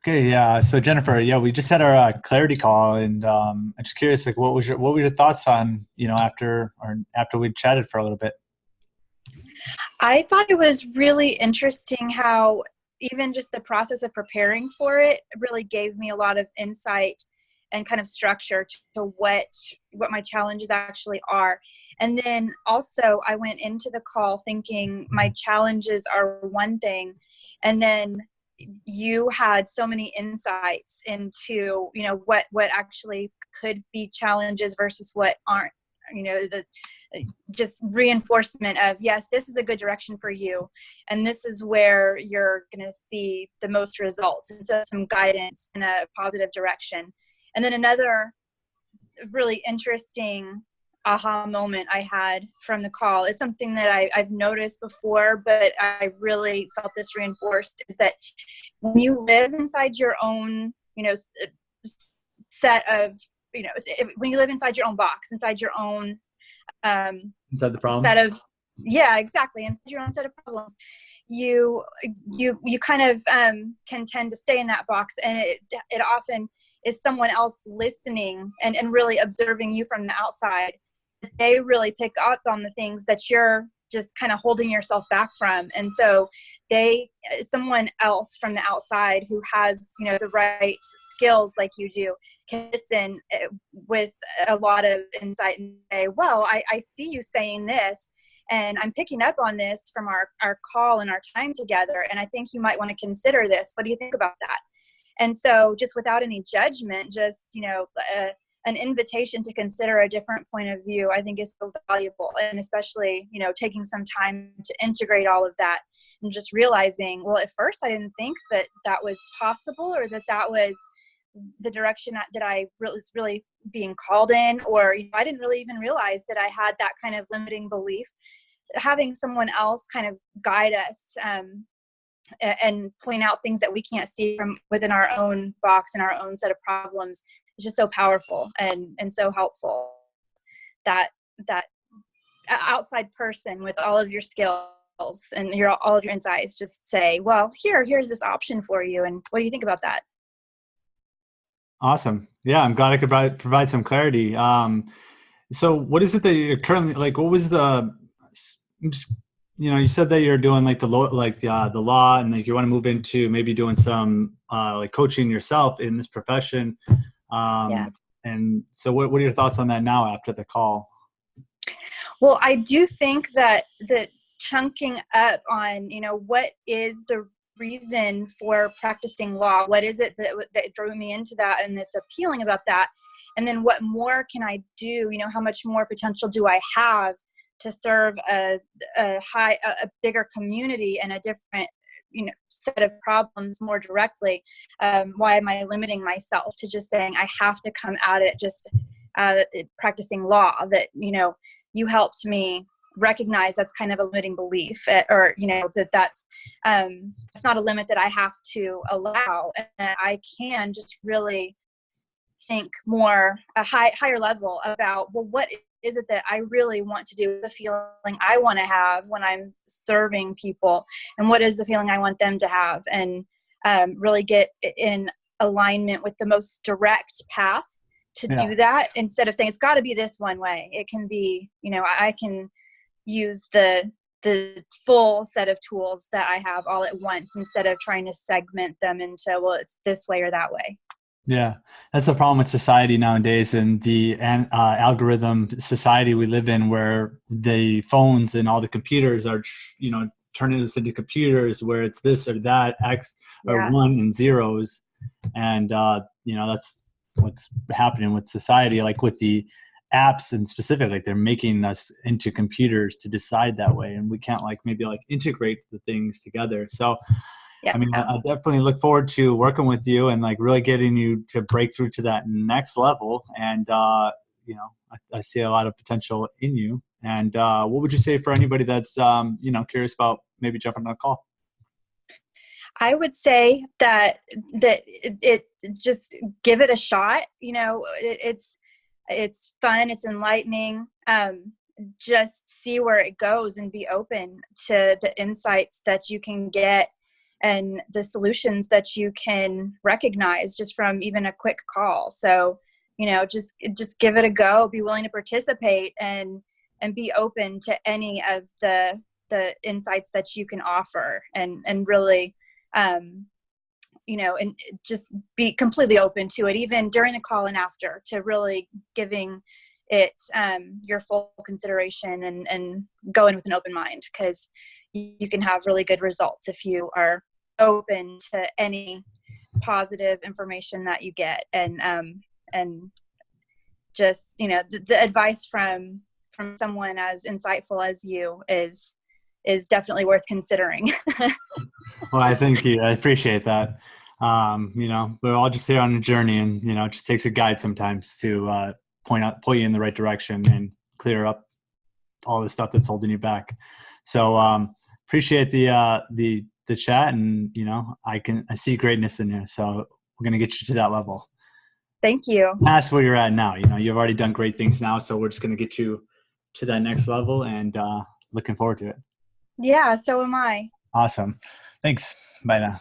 Okay, yeah. So Jennifer, yeah, we just had our clarity call, and I'm just curious, like, what were your thoughts on, after we chatted for a little bit? I thought it was really interesting how even just the process of preparing for it really gave me a lot of insight and kind of structure to what my challenges actually are. And then also I went into the call thinking my challenges are one thing, and then you had so many insights into what actually could be challenges versus what aren't, the just reinforcement of, yes, this is a good direction for you, and this is where you're going to see the most results, and so some guidance in a positive direction. And then another really interesting aha moment I had from the call is something that I've noticed before, but I really felt this reinforced, is that when you live inside your own, set of, when you live inside your own box, inside your own Inside the set problem? of, yeah, exactly, inside your own set of problems, you you kind of can tend to stay in that box, and it often is someone else listening and really observing you from the outside. They really pick up on the things that you're just kind of holding yourself back from, and so someone else from the outside who has the right skills like you do can listen with a lot of insight and say, well, I see you saying this, and I'm picking up on this from our call and our time together, and I think you might want to consider this. What do you think about that? And so just without any judgment, just an invitation to consider a different point of view, I think, is so valuable. And especially taking some time to integrate all of that, and just realizing, well, at first I didn't think that was possible, or that was the direction that I was really being called in, or I didn't really even realize that I had that kind of limiting belief. Having someone else kind of guide us and point out things that we can't see from within our own box and our own set of problems is just so powerful and so helpful. That that outside person with all of your skills and all of your insights just say, well, here's this option for you, and what do you think about that? Awesome. Yeah, I'm glad I could provide some clarity. So what is it that you're currently like? What was you said that you're doing like the law, like the law, and like you want to move into maybe doing some like coaching yourself in this profession. Yeah. And so what are your thoughts on that now after the call? Well, I do think that chunking up on, what is the reason for practicing law? What is it that drew me into that and that's appealing about that? And then what more can I do? How much more potential do I have to serve a bigger community and a different, set of problems more directly? Why am I limiting myself to just saying I have to come at it just practicing law? That, you helped me recognize that's kind of a limiting belief, or that's not a limit that I have to allow, and that I can just really think more a higher level about, well, what is it that I really want to do, the feeling I want to have when I'm serving people, and what is the feeling I want them to have, and really get in alignment with the most direct path to Yeah. do that, instead of saying it's got to be this one way. It can be, I can use the full set of tools that I have all at once, instead of trying to segment them into, well, it's this way or that way. Yeah, that's the problem with society nowadays, and the algorithm society we live in, where the phones and all the computers are, turning us into computers where it's this or that, X or Yeah. one and zeros. And, that's what's happening with society, like with the apps in specific, like they're making us into computers to decide that way. And we can't maybe integrate the things together. So, Yeah. I mean, I definitely look forward to working with you and really getting you to break through to that next level. And, I see a lot of potential in you. And what would you say for anybody that's, curious about maybe jumping on a call? I would say that it just give it a shot. It's fun. It's enlightening. Just see where it goes and be open to the insights that you can get, and the solutions that you can recognize just from even a quick call. So, just give it a go, be willing to participate, and be open to any of the insights that you can offer, and really, and just be completely open to it, even during the call and after, to really giving it your full consideration, and go in with an open mind, because you can have really good results if you are open to any positive information that you get. And just, the advice from someone as insightful as you is definitely worth considering. Well, thank you. I appreciate that. We're all just here on a journey, and, it just takes a guide sometimes to point you in the right direction and clear up all the stuff that's holding you back. So appreciate the chat, and, I see greatness in you. So we're going to get you to that level. Thank you. That's where you're at now. You've already done great things now. So we're just going to get you to that next level, and looking forward to it. Yeah, so am I. Awesome. Thanks. Bye now.